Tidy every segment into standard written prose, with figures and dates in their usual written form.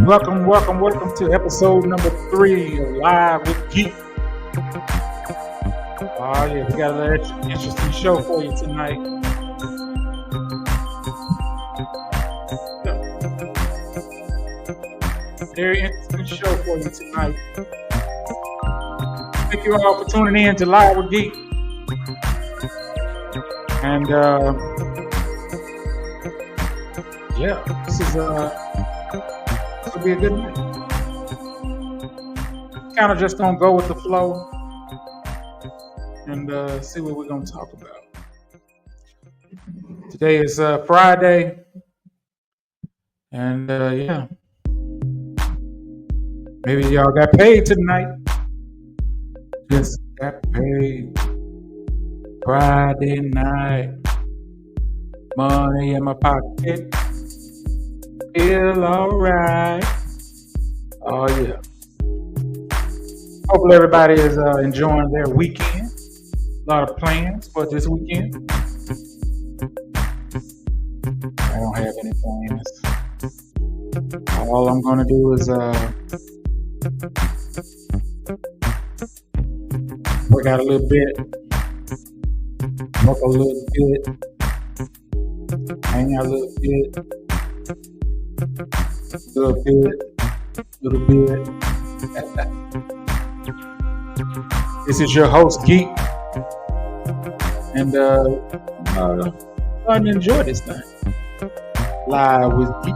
Welcome to episode number 3 of Live with Geek. Oh yeah, we got a little interesting show for you tonight. Very interesting show for you tonight. Thank you all for tuning in to Live with Geek. And this is it'll be a good night. Kind of just gonna go with the flow and see what we're gonna talk about. Today is Friday, and maybe y'all got paid tonight. Just got paid Friday night. Money in my pocket. Feel alright. Oh yeah. Hopefully everybody is enjoying their weekend. A lot of plans for this weekend. I don't have any plans. All I'm gonna do is work out a little bit, work a little bit, hang out a little bit. Little bit. This is your host, Geek, and go and enjoy this thing. Live with Geek.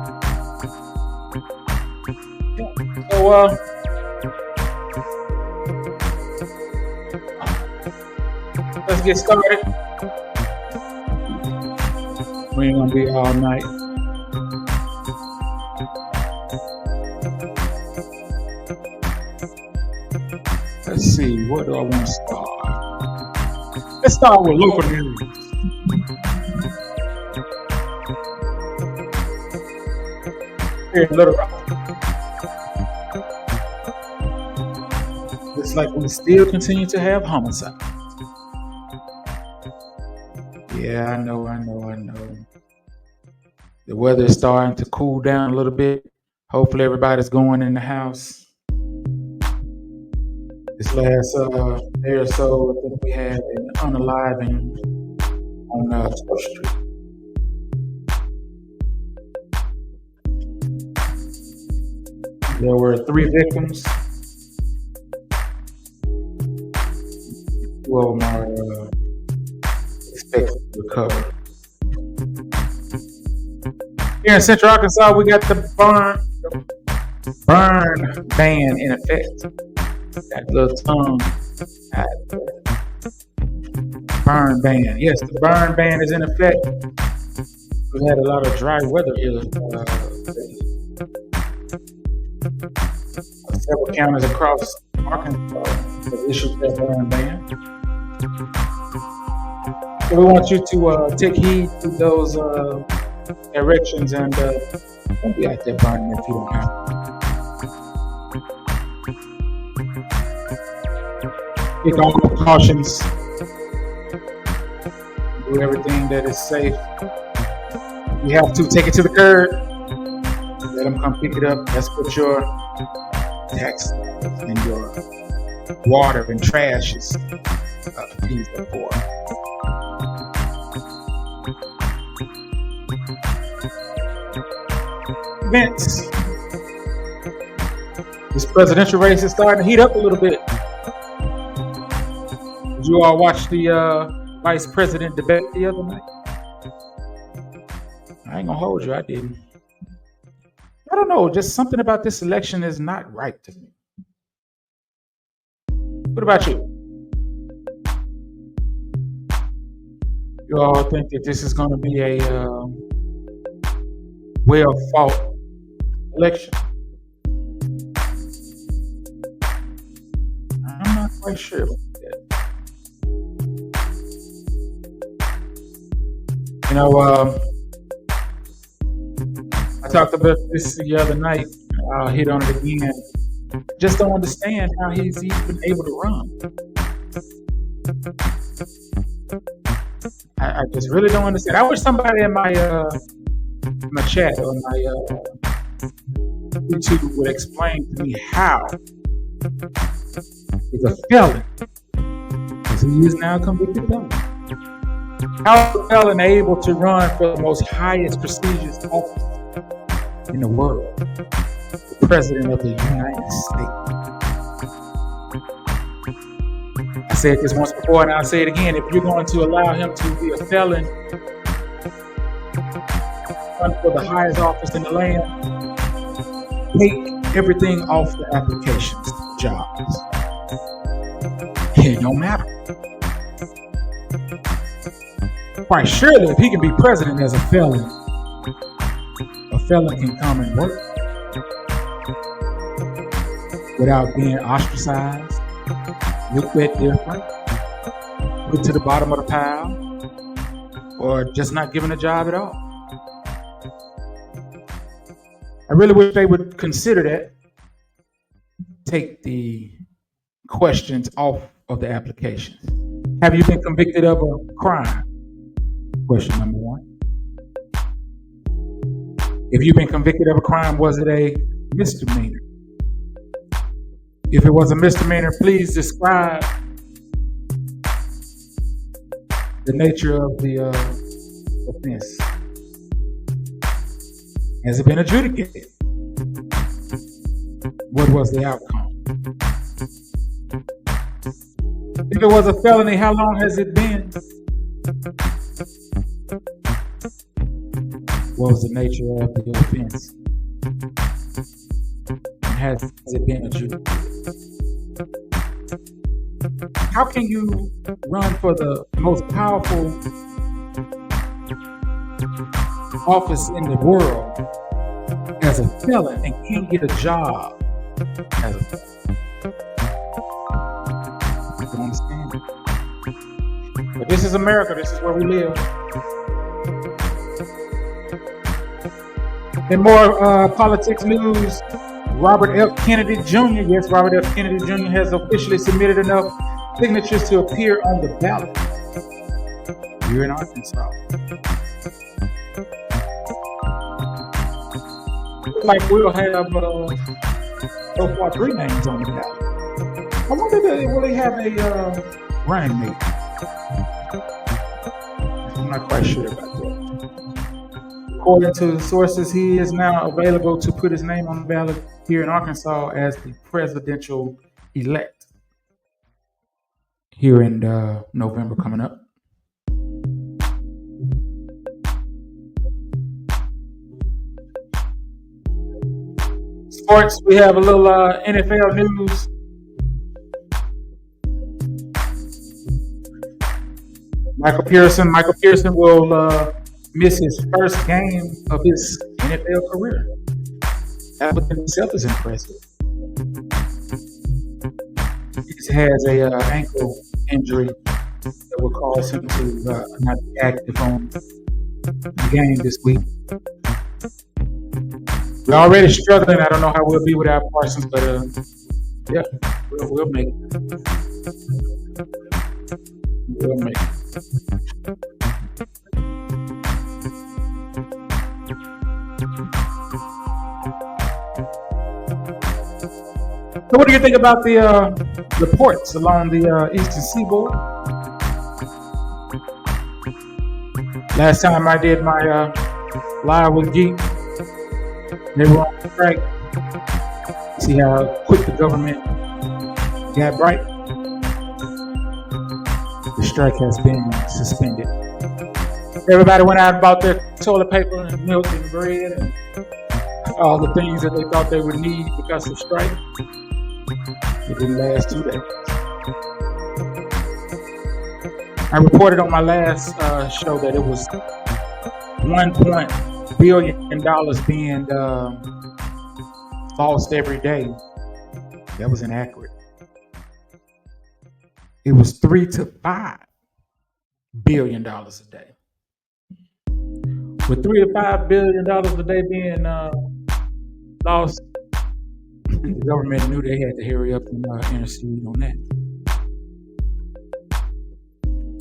Yeah. So, let's get started. We ain't gonna be all night. Let's see, where do I want to start? Let's start with local news. Here in Little Rock. Looks like we still continue to have homicides. Yeah, I know. The weather is starting to cool down a little bit. Hopefully everybody's going in the house. This last day or so, I think we had an unaliving on 12th Street. There were 3 victims. 2 of them are expected to recover. Here in Central Arkansas, we got the burn ban in effect. That little tongue. Burn ban. Yes, the burn ban is in effect. We had a lot of dry weather here. Several counties across Arkansas have issued that burn ban. So we want you to take heed to those directions and don't be out there burning if you don't have to. Take all precautions. Do everything that is safe. You have to take it to the curb. Let them come pick it up. That's what your tax and your water and trash is used for. Events. This presidential race is starting to heat up a little bit. Did you all watch the vice president debate the other night? I ain't gonna hold you, I didn't. I don't know, just something about this election is not right to me. What about you? You all think that this is gonna be a well-fought election? I'm not quite sure about that. You know, I talked about this the other night. I'll hit on it again. Just don't understand how he's even able to run. I just really don't understand. I wish somebody in my chat or my you two would explain to me how is a felon, because he is now a convicted felon, how is a felon able to run for the most highest prestigious office in the world, the President of the United States? I said this once before and I'll say it again. If you're going to allow him to be a felon, run for the highest office in the land, take everything off the applications, jobs. It don't matter. Quite surely, if he can be president as a felon can come and work without being ostracized, looked at different, put to the bottom of the pile, or just not given a job at all. I really wish they would consider that. Take the questions off of the applications. Have you been convicted of a crime? Question number one. If you've been convicted of a crime, was it a misdemeanor? If it was a misdemeanor, please describe the nature of the offense. Has it been adjudicated? What was the outcome? If it was a felony, how long has it been? What was the nature of the offense? And has it been adjudicated? How can you run for the most powerful office in the world as a felon and can't get a job as a felon? You can understand it. But this is America. This is where we live. In more politics news, Robert F. Kennedy Jr. Yes, Robert F. Kennedy Jr. has officially submitted enough signatures to appear on the ballot here in Arkansas. Like we'll have so far 3 names on the ballot. I wonder if will they have a running mate. I'm not quite sure about that. According to sources, he is now available to put his name on the ballot here in Arkansas as the presidential elect here in November coming up. Sports, we have a little NFL news. Michael Pearson will miss his first game of his NFL career. That within itself is impressive. He has a ankle injury that will cause him to not be active on the game this week. We're already struggling. I don't know how we'll be without Parsons, but yeah, we'll make it. We'll make it. So what do you think about the ports along the eastern seaboard? Last time I did my live with Geek, they were on strike. See how quick the government got right? The strike has been suspended. Everybody went out and bought their toilet paper and milk and bread and all the things that they thought they would need because of strike. It didn't last 2 days. I reported on my last show that it was $1 billion being lost every day. That was inaccurate. It was $3 to $5 billion a day. With $3 to $5 billion a day being lost, the government knew they had to hurry up and intercede on that.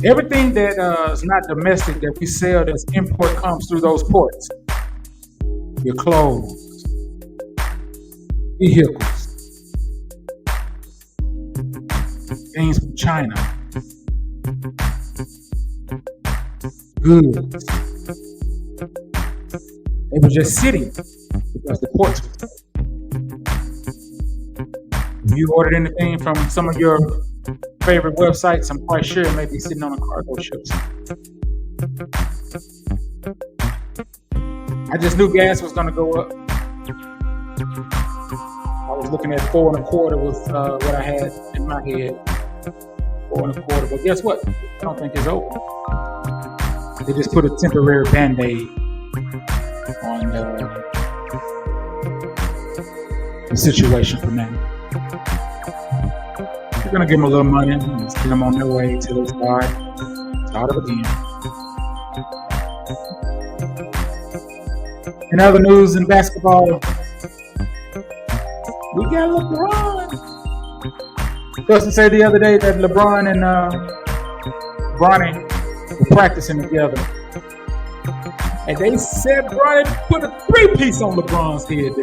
Everything that is not domestic that we sell that's import comes through those ports. Your clothes, vehicles, things from China, goods. They were just sitting because the ports were closed. If you ordered anything from some of your favorite websites, I'm quite sure it may be sitting on a cargo ship. I just knew gas was going to go up. I was looking at 4.25 was what I had in my head. 4.25. But guess what? I don't think it's over. They just put a temporary band-aid on the situation for now. We're going to give them a little money and send them on their way till they start up again. In other news in basketball, we got LeBron. Dustin said the other day that LeBron and Bronny were practicing together. And they said Bronny put a 3-piece on LeBron's head.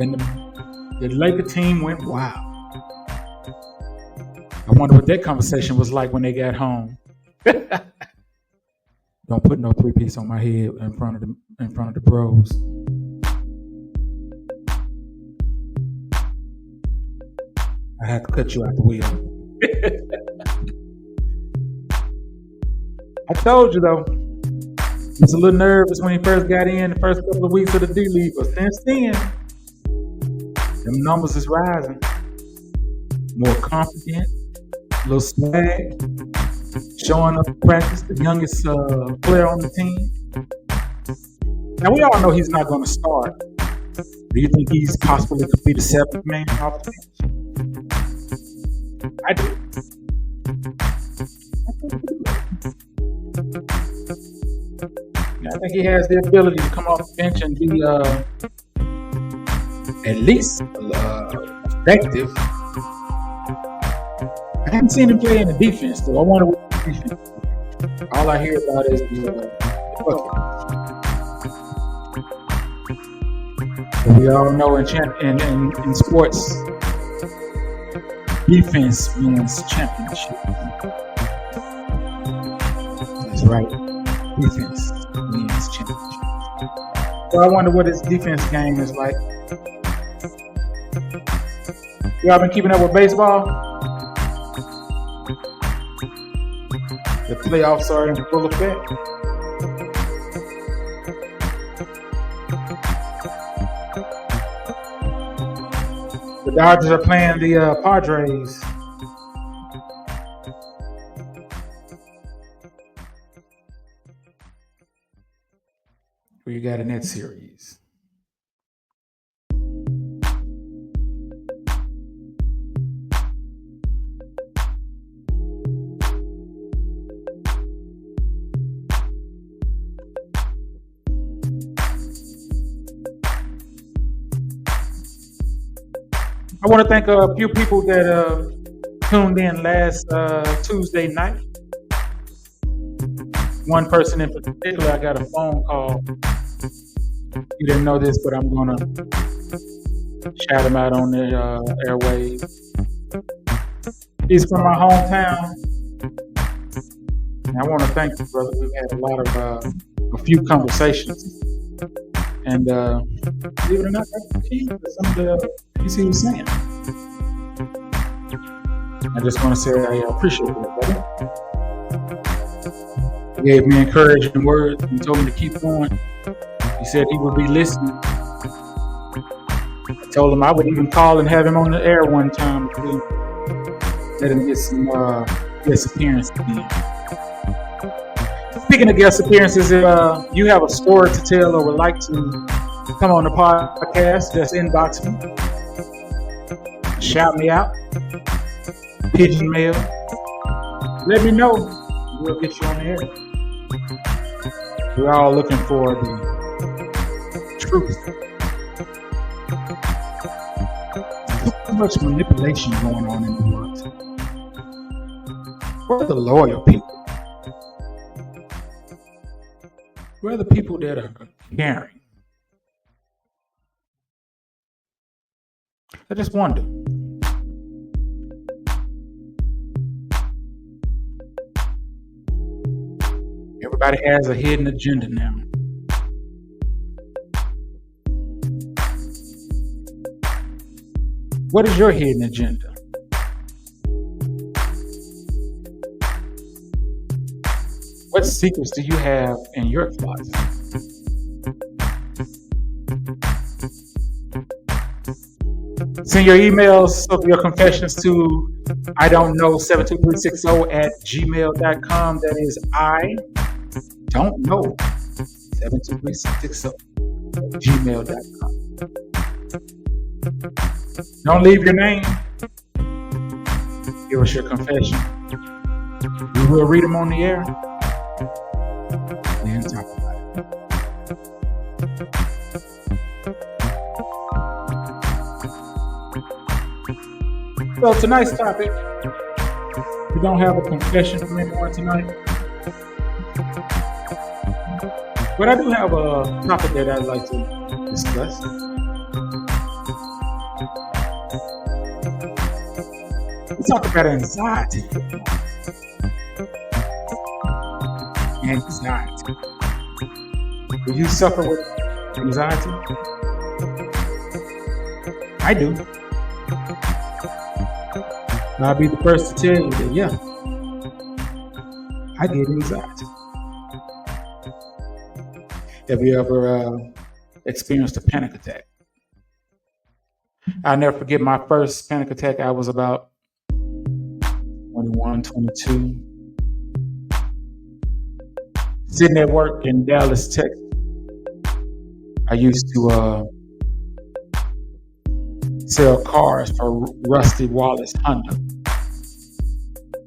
And the Laker team went wild. I wonder what that conversation was like when they got home. Don't put no 3-piece on my head in front of the bros. I had to cut you out the wheel. I told you though, he was a little nervous when he first got in the first couple of weeks of the D-League, but since then, them numbers is rising. More confident, a little swag, showing up to practice, the youngest player on the team. Now we all know he's not going to start. Do you think he's possibly could be the 7th man off the bench? I do. I think he has the ability to come off the bench and be at least effective. I haven't seen him play in the defense, though. I wonder what the defense is. All I hear about is the bucket. But we all know in sports, defense wins championship. That's right. Defense wins championship. So I wonder what his defense game is like. Y'all been keeping up with baseball? The playoffs are in full effect. The Dodgers are playing the Padres. Who you got in that series? I want to thank a few people that tuned in last Tuesday night. One person in particular, I got a phone call. You didn't know this, but I'm going to shout him out on the airwaves. He's from my hometown. And I want to thank you, brother. We've had a few conversations. And believe it or not, that's the key to some of the things he was saying. I just want to say I appreciate it, brother. He gave me encouraging words and told me to keep going. He said he would be listening. I told him I would even call and have him on the air one time to let him get some guest appearances in. Speaking of guest appearances, if you have a story to tell or would like to come on the podcast, just inbox me. Shout me out. Pigeon mail. Let me know. We'll get you on the air. We're all looking for the truth. Too much manipulation going on in the world. Where are the loyal people? Where are the people that are caring? I just wonder. Everybody has a hidden agenda now. What is your hidden agenda? What secrets do you have in your closet? Send your emails of your confessions to I don't know 72360 @gmail.com. That is I don't know 72360 @gmail.com. Don't leave your name. Give us your confession. We will read them on the air and talk about it. So tonight's topic, we don't have a confession from anyone tonight, but I do have a topic that I'd like to discuss. We talk about anxiety. Anxiety. Do you suffer with anxiety? I do. I'll be the first to tell you that, yeah, I get anxiety. Have you ever experienced a panic attack? I'll never forget my first panic attack. I was about 21, 22. Sitting at work in Dallas, Texas. I used to sell cars for Rusty Wallace Honda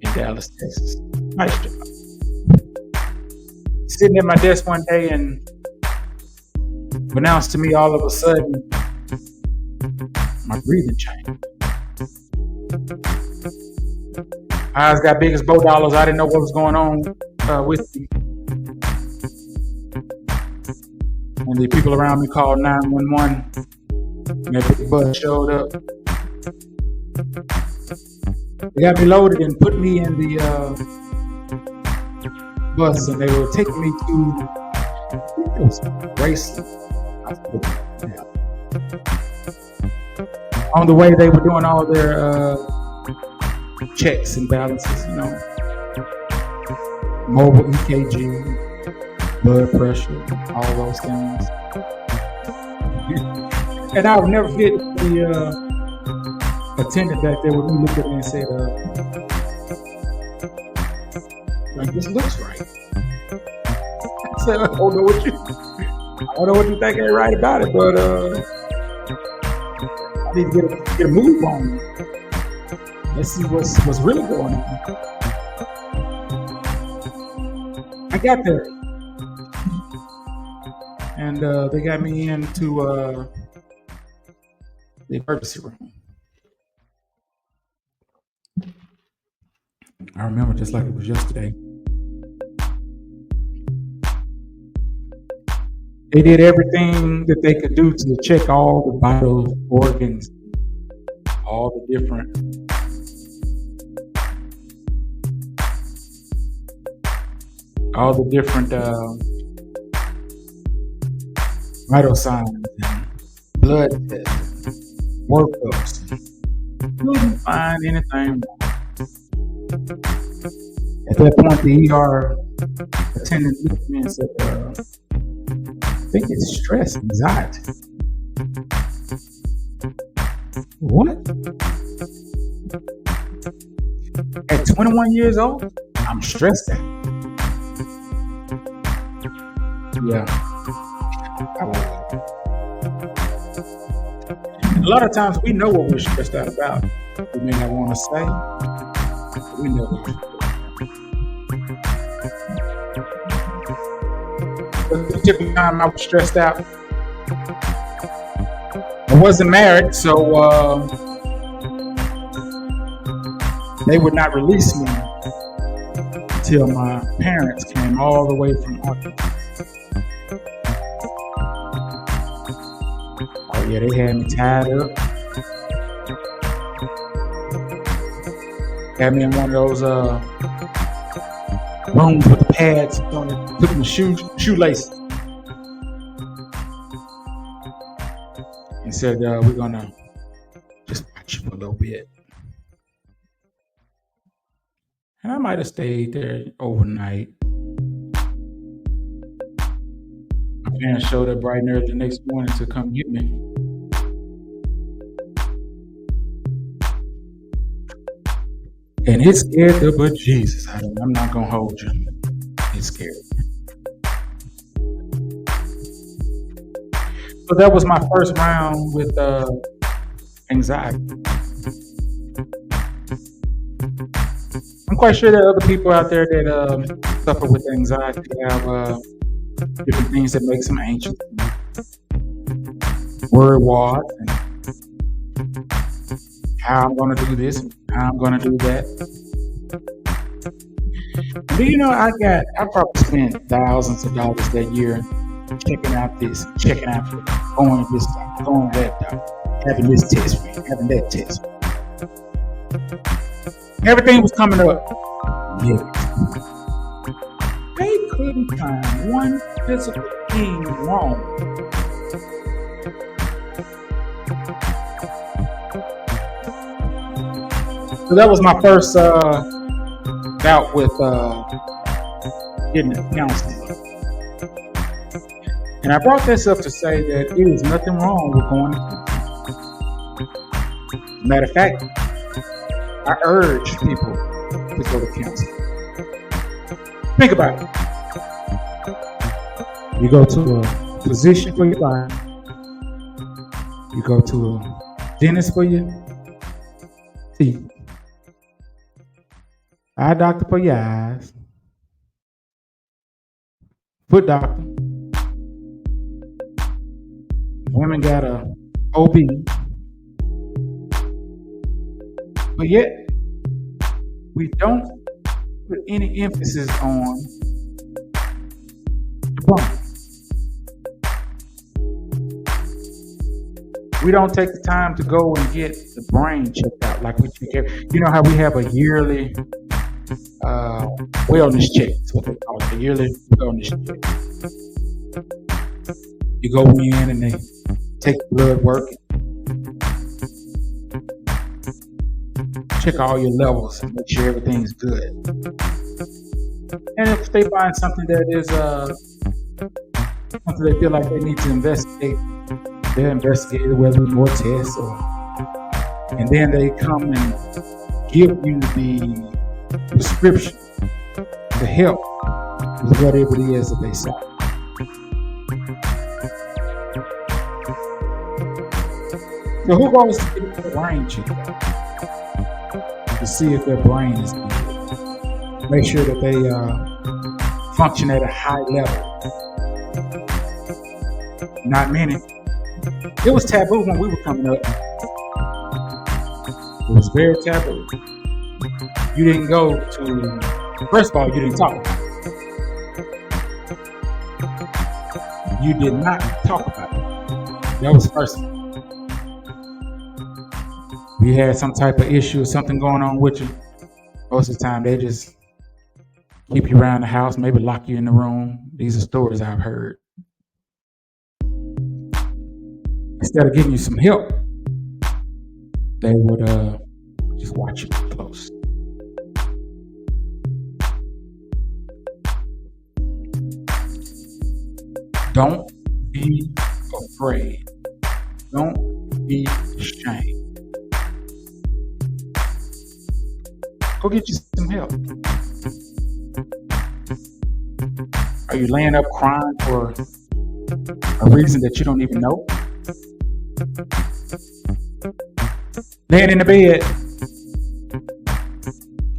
in Dallas, Texas. Nice job. Sitting at my desk one day and announced to me all of a sudden my breathing changed. Eyes got big as bow dollars. I didn't know what was going on with me. And the people around me called 911. And that big bus showed up. They got me loaded and put me in the bus, and they were taking me to Graceland. On the way, they were doing all their checks and balances, you know, mobile EKG, blood pressure, all those things. And I'll never forget the attendant back there with me looked at me and said, like, this looks right. I said, I don't know what you think ain't right about it, but I need to get a move on. Let's see what's really going on. I got there, and they got me into the emergency room. I remember just like it was yesterday. They did everything that they could do to check all the vital organs, all the different vital signs and blood tests, workups. Couldn't find anything wrong. At that point, the ER attendant looked at me and said, I think it's stress, anxiety. What? At 21 years old, I'm stressed out. Yeah. A lot of times we know what we're stressed out about. We may not want to say, but we know what we're the particular time I was stressed out, I wasn't married, so they would not release me until my parents came all the way from Arkansas. Oh yeah, they had me tied up. Had me in one of those rooms with the pads on it, took my shoelaces, and said, we're gonna just watch you for a little bit. And I might have stayed there overnight. My parents showed up bright and early the next morning to come get me. And it scared the bejesus out of me. I'm not gonna hold you. It scared me. So that was my first round with anxiety. I'm quite sure there are other people out there that suffer with anxiety, have different things that makes them anxious, worry wart, and how I'm going to do this, and how I'm going to do that. Do you know I probably spent thousands of dollars that year checking out this, checking out that, going to this doctor, going to that doctor, having this test for you, having that test for you. Everything was coming up. Yeah. They couldn't find one physical thing wrong. So that was my first bout with getting counseling. And I brought this up to say that it is nothing wrong with going to counseling. Matter of fact, I urge people to go to counseling. Think about it. You go to a physician for your body. You go to a dentist for your teeth. Eye doctor for your eyes. Foot doctor. Women got a OB. But yet, we don't put any emphasis on the brain. We don't take the time to go and get the brain checked out like we check every. You know how we have a yearly wellness check. That's what they call it, a yearly wellness check. You go in and they take blood work, check all your levels and make sure everything's good. And if they find something that is something they feel like they need to investigate, they'll investigate it, whether it's more tests and then they come and give you the prescription to help with whatever it is that they saw. So who goes to get the brain checked out to see if their brain is good? Make sure that they function at a high level. Not many. It was taboo when we were coming up. It was very taboo. You didn't go to, first of all, you didn't talk about it. You did not talk about it. That was the first thing. If you had some type of issue or something going on with you, most of the time they just keep you around the house, maybe lock you in the room. These are stories I've heard. Instead of giving you some help, they would just watch you close. Don't be afraid. Don't be ashamed. Go get you some help. Are you laying up crying for a reason that you don't even know? Laying in the bed,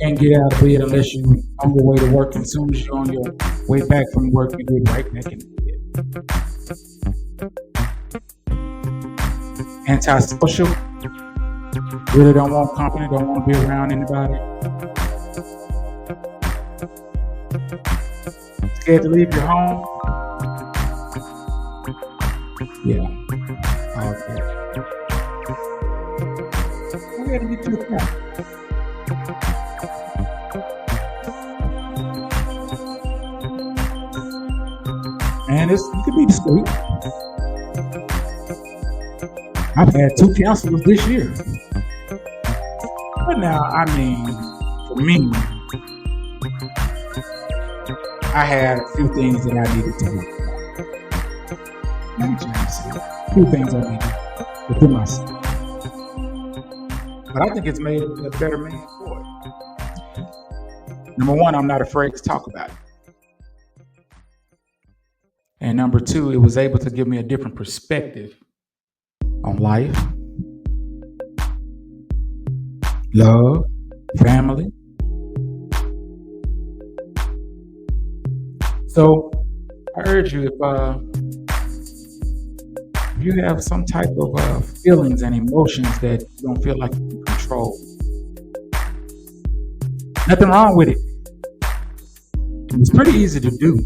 can't get out of bed unless you're on your way to work. And as soon as you're on your way back from work, you get right back in the bed. Antisocial, really don't want company, don't want to be around anybody. Scared to leave your home? Yeah. Okay. I gotta get to the point. And you can be discreet. I've had 2 counselors this year. But now, I mean, for me, I had a few things that I needed to work on. Let me just say, a few things I needed within myself. But I think it's made a better man for it. Number one, I'm not afraid to talk about it. And number two, it was able to give me a different perspective on life, love, family. So I urge you, if you have some type of feelings and emotions that you don't feel like you can control, nothing wrong with it. It's pretty easy to do.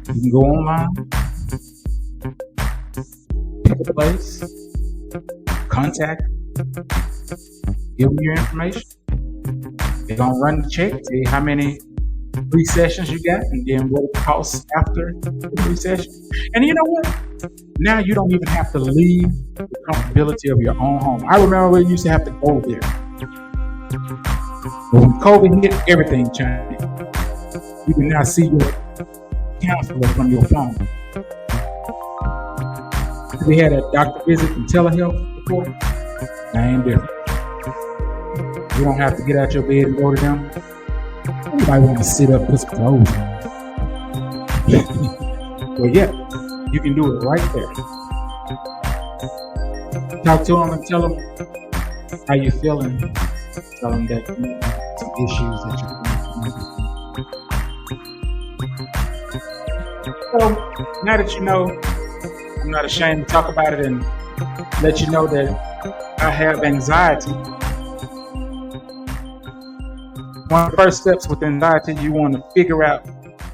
You can go online, pick a place, contact, give them your information. They're going to run the check, tell you how many free sessions you got, and then what it costs after the free session. And you know what? Now you don't even have to leave the comfortability of your own home. I remember we used to have to go there. But when COVID hit, everything changed. You can now see your counselor from your phone. We had a doctor visit and telehealth before. That ain't different. You don't have to get out your bed and go to them. Nobody want to sit up, put some clothes on. Well, yeah, you can do it right there. Talk to them and tell them how you're feeling. Tell them that you have some issues that you're going through. So now that you know, I'm not ashamed to talk about it and let you know that I have anxiety. One of the first steps with anxiety, you want to figure out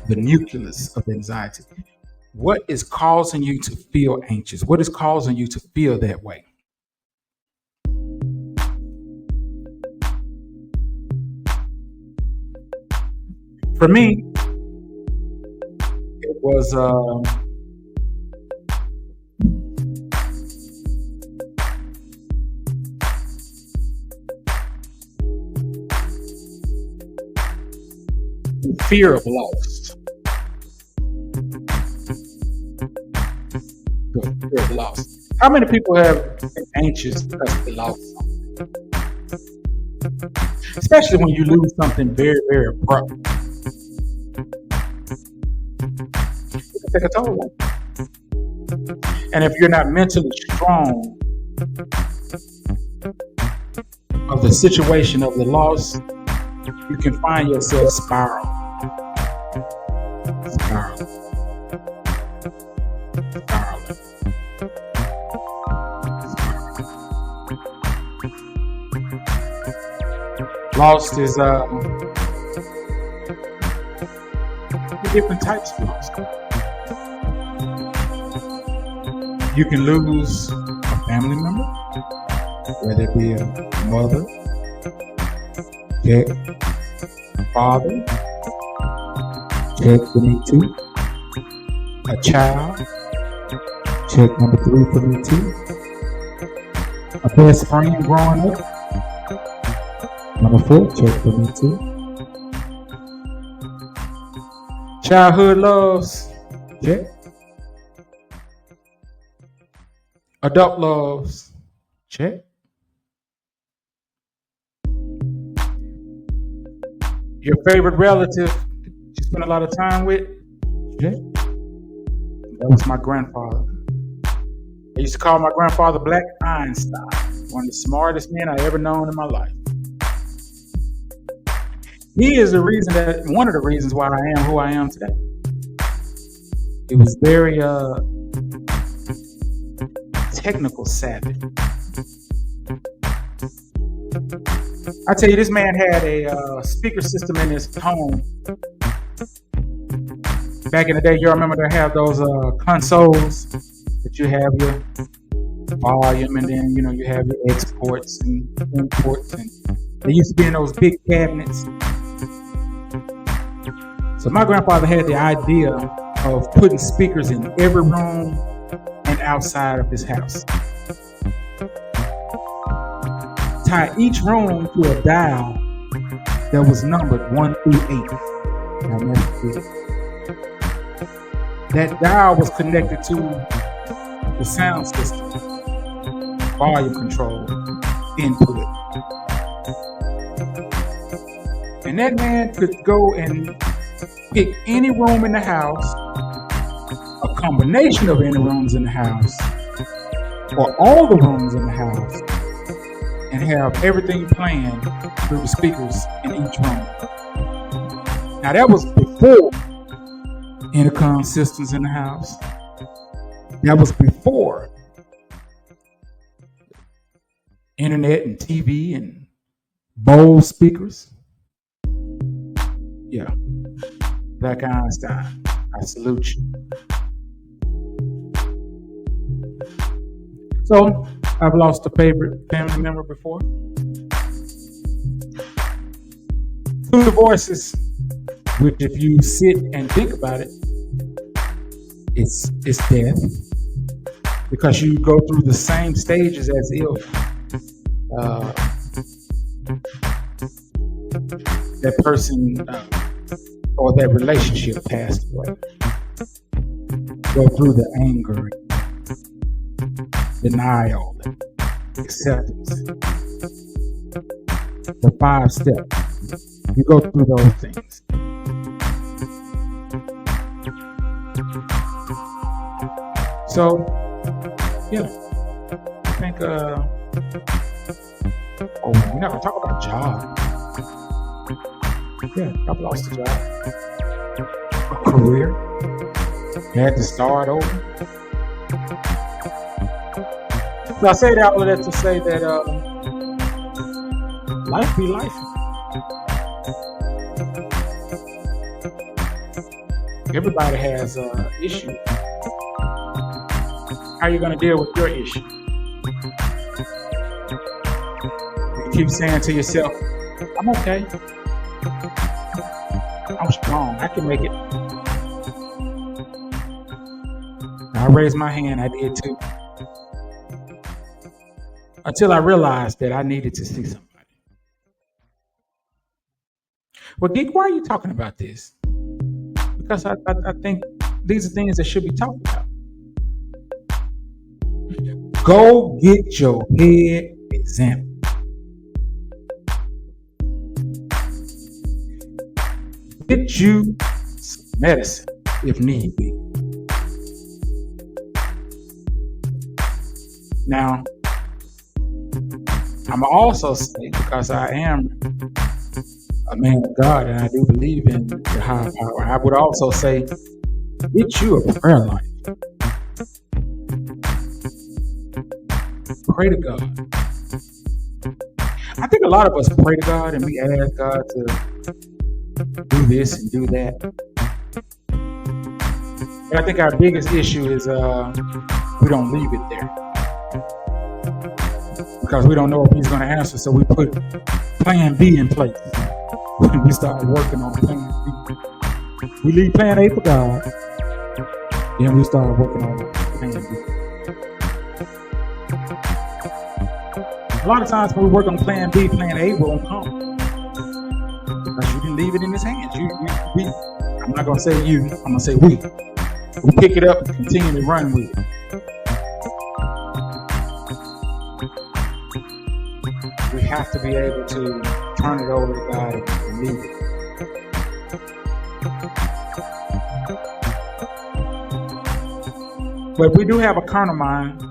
the nucleus of anxiety. What is causing you to feel anxious? What is causing you to feel that way? For me, it was fear of loss. The fear of loss. How many people have been anxious because they lost something? Especially when you lose something very, very abrupt. It can take a toll on you. And if you're not mentally strong of the situation of the loss, you can find yourself spiraling. Lost is different types of loss. You can lose a family member, whether it be a mother, father, check for me too. A child, check number 3 for me too. A best friend growing up, number 4, check for me too. Childhood loves, check. Adult loves, check. Your favorite relative you spend a lot of time with, check. That was my grandfather. I used to call my grandfather Black Einstein, one of the smartest men I ever known in my life. He is one of the reasons why I am who I am today. He was very technical savvy. I tell you, this man had a speaker system in his home. Back in the day, you remember they have those consoles that you have your volume, and then you have your exports and imports, and they used to be in those big cabinets. So my grandfather had the idea of putting speakers in every room and outside of his house. Tie each room to a dial that was numbered 1 through 8. I'll never forget it. That dial was connected to the sound system, volume control, input. And that man could go and pick any room in the house, a combination of any rooms in the house, or all the rooms in the house, and have everything playing through the speakers in each room. Now that was before intercom systems in the house. That was before internet and TV and Bose speakers. Yeah, Black Einstein, I salute you. So, I've lost a favorite family member before. 2 divorces, which if you sit and think about it, it's death. Because you go through the same stages as if that person or that relationship passed away. Go through the anger, denial, acceptance. The 5 steps. You go through those things. So, yeah, I think, we're not going to talk about job. Yeah, I've lost a job, a career, had to start over. So I say that all of that to say that life be life. Everybody has an issue. How are you going to deal with your issue? You keep saying to yourself, I'm okay. I'm strong. I can make it. I raised my hand. I did too. Until I realized that I needed to see somebody. Well, Geek, why are you talking about this? Because I think these are things that should be talked about. Go get your head examined. Get you some medicine if need be. Now, I'm also say, because I am a man of God and I do believe in the higher power, I would also say, get you a prayer life. Pray to God. I think a lot of us pray to God and we ask God to do this and do that. But I think our biggest issue is we don't leave it there. Because we don't know if he's going to answer, so we put plan B in place. When we start working on plan B. We leave plan A for God, then we start working on plan B. A lot of times when we work on plan B, plan A won't come. Because you didn't leave it in his hands. We, I'm not going to say you, I'm going to say we. We pick it up and continue to run with it. We have to be able to turn it over to God and leave it. But we do have a carnal mind,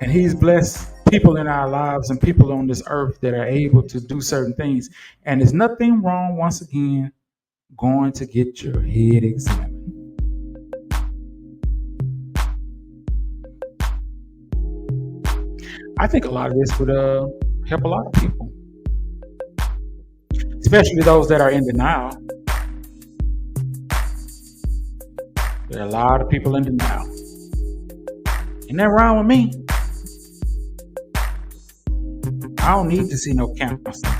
and he's blessed people in our lives and people on this earth that are able to do certain things. And there's nothing wrong, once again, going to get your head examined. I think a lot of this would help a lot of people, especially those that are in denial. There are a lot of people in denial. Ain't that wrong with me? I don't need to see no counselor.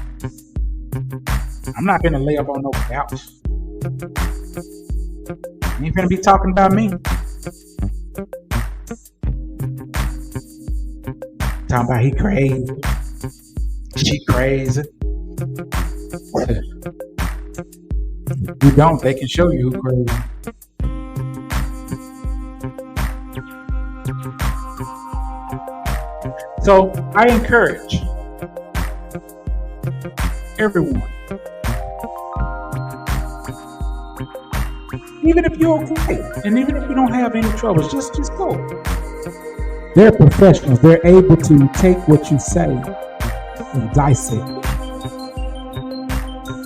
I'm not going to lay up on no couch. You ain't finna be talking about me. Talking about he crazy. She crazy. If you don't, they can show you who crazy. So I encourage everyone, even if you're okay, and even if you don't have any troubles, just go. They're professionals. They're able to take what you say and dissect it.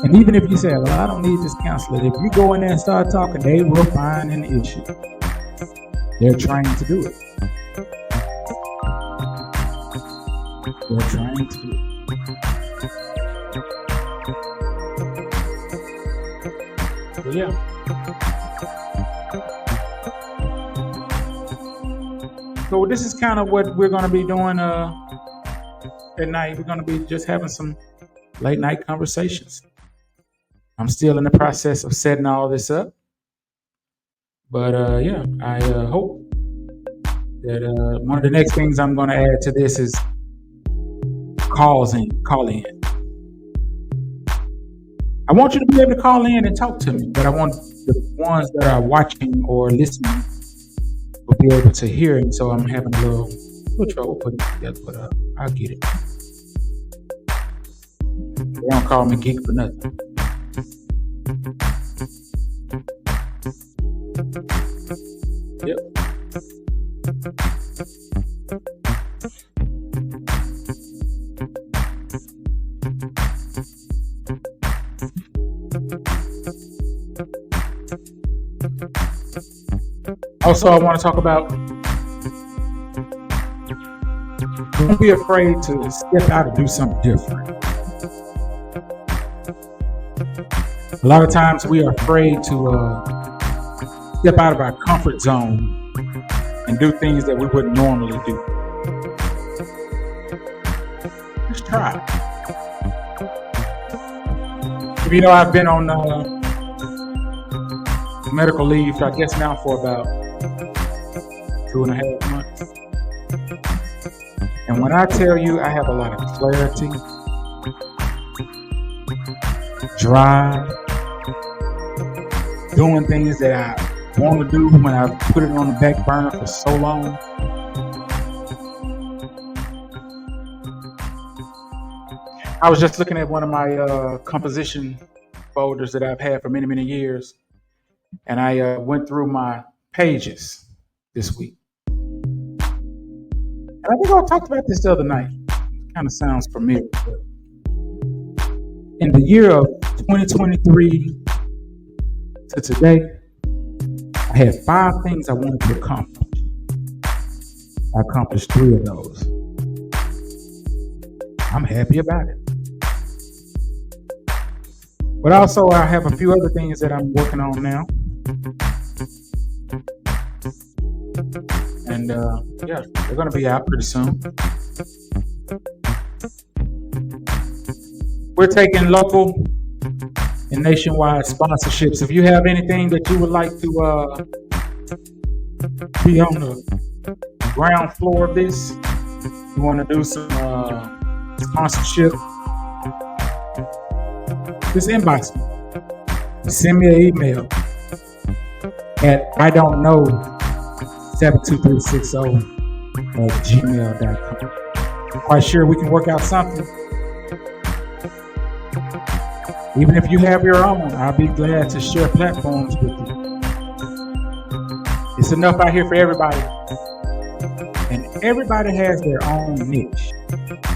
And even if you say, well, I don't need this counselor, if you go in there and start talking, they will find an issue. They're trying to do it. They're trying to do it. But yeah. So this is kind of what we're going to be doing at night. We're going to be just having some late night conversations. I'm still in the process of setting all this up. But yeah, I hope that one of the next things I'm going to add to this is call in. I want you to be able to call in and talk to me, but I want the ones that are watching or listening will be able to hear it. So I'm having a little trouble putting it together, but I'll get it. They don't call me geek for nothing. Yep. Also, I want to talk about, don't be afraid to step out and do something different. A lot of times we are afraid to step out of our comfort zone and do things that we wouldn't normally do. Just try. If you know, I've been on medical leave, I guess now for about 2.5 months. And when I tell you I have a lot of clarity, drive, doing things that I want to do when I put it on the back burner for so long. I was just looking at one of my composition folders that I've had for many, many years. And I went through my pages this week. And I think I talked about this the other night. It kind of sounds familiar. But in the year of 2023 to today, I had 5 things I wanted to accomplish. I accomplished 3 of those. I'm happy about it. But also, I have a few other things that I'm working on now. And yeah, they're going to be out pretty soon. We're taking local and nationwide sponsorships. If you have anything that you would like to be on the ground floor of this, you want to do some sponsorship, just inbox me. Send me an email at idon'tknow72360@gmail.com. Quite sure we can work out something. Even if you have your own, I'll be glad to share platforms with you. It's enough out here for everybody. And everybody has their own niche.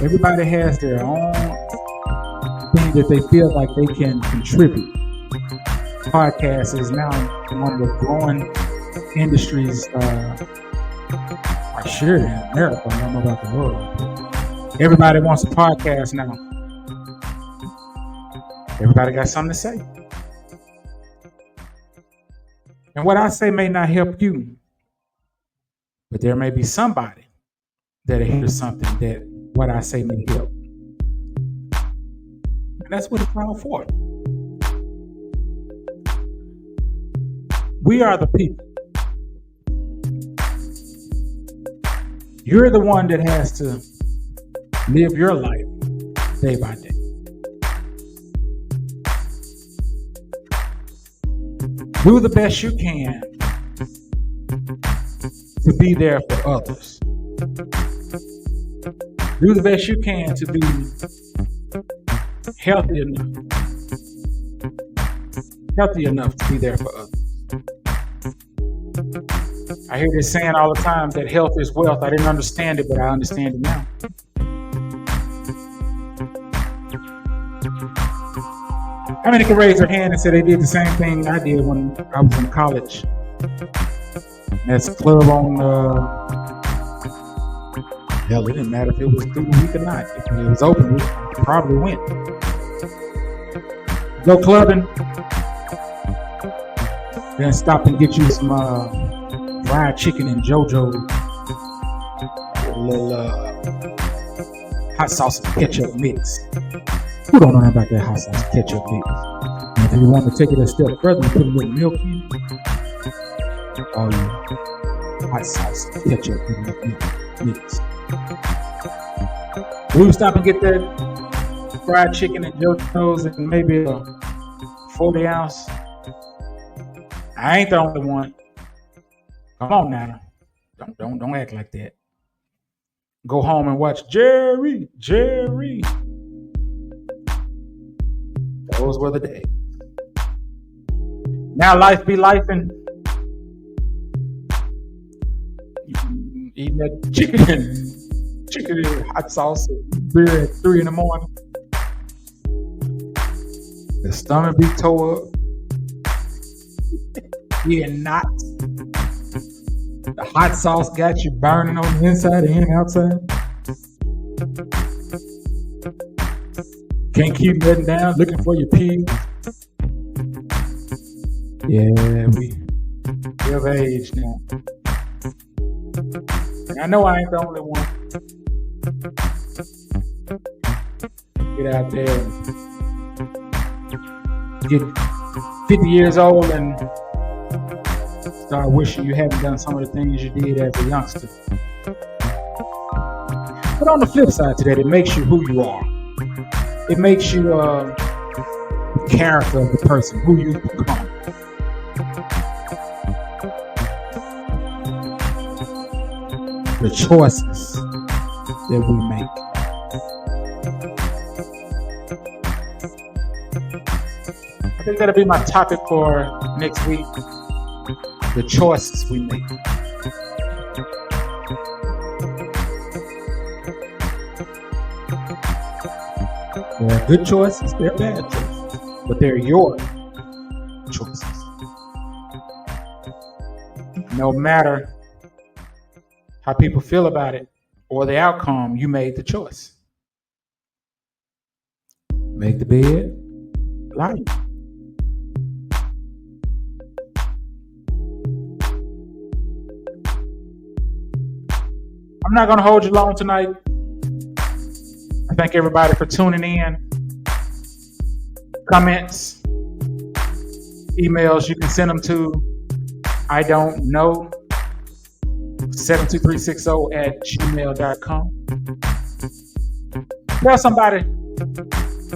Everybody has their own thing that they feel like they can contribute. Podcast is now one of the growing industries, I'm sure in America, I don't know about the world. Everybody wants a podcast now. Everybody got something to say. And what I say may not help you, but there may be somebody that'll hear something that what I say may help. And that's what it's all for. We are the people. You're the one that has to live your life day by day. Do the best you can to be there for others. Do the best you can to be healthy enough to be there for others. I hear this saying all the time that health is wealth. I didn't understand it, but I understand it now. How many can raise their hand and say they did the same thing I did when I was in college? That's a club on, hell, it didn't matter if it was through the week or not. If it was open, we probably went. Go clubbing, then stop and get you some fried chicken and JoJo, a little hot sauce and ketchup mix. Who don't know about that hot sauce ketchup mix? And if you want to take it a step further, you put a little milk in. Oh yeah, hot sauce ketchup mix. We would stop and get that fried chicken and JoJo's and maybe a 40 ounce. I ain't the only one. Come on now, don't act like that. Go home and watch Jerry. Those were the days. Now life be lifing. Eating that chicken and hot sauce and beer at 3 a.m. The stomach be tore up. Yeah, not. The hot sauce got you burning on the inside and outside. Can't keep letting down, looking for your pills. Yeah, we have age now. I know I ain't the only one. Get out there and get 50 years old and start wishing you hadn't done some of the things you did as a youngster. But on the flip side to that, it makes you who you are. It makes you the character of the person, who you become. The choices that we make. I think that'll be my topic for next week. The choices we make. They're good choices, they're bad choices, but they're your choices. No matter how people feel about it or the outcome, you made the choice. Make the bed, light. I'm not going to hold you long tonight. I thank everybody for tuning in. Comments, emails, you can send them to I don't know 72360@gmail.com. Tell somebody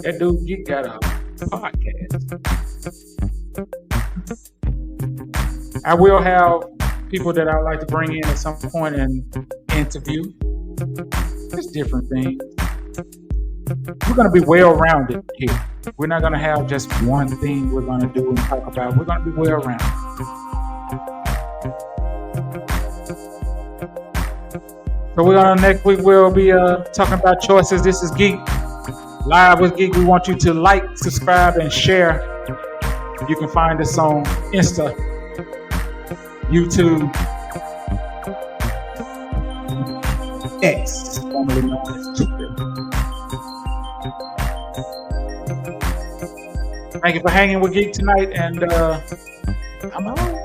that dude you got a podcast. I will have people that I would like to bring in at some point and interview. Just different things. We're going to be well-rounded here. We're not going to have just one thing we're going to do and talk about. We're going to be well-rounded. So we're going to next week we'll be talking about choices. This is Geek. Live with Geek. We want you to like, subscribe, and share. You can find us on Insta, YouTube, X, formerly known as Twitter. Thank you for hanging with Geek tonight, and I'm out.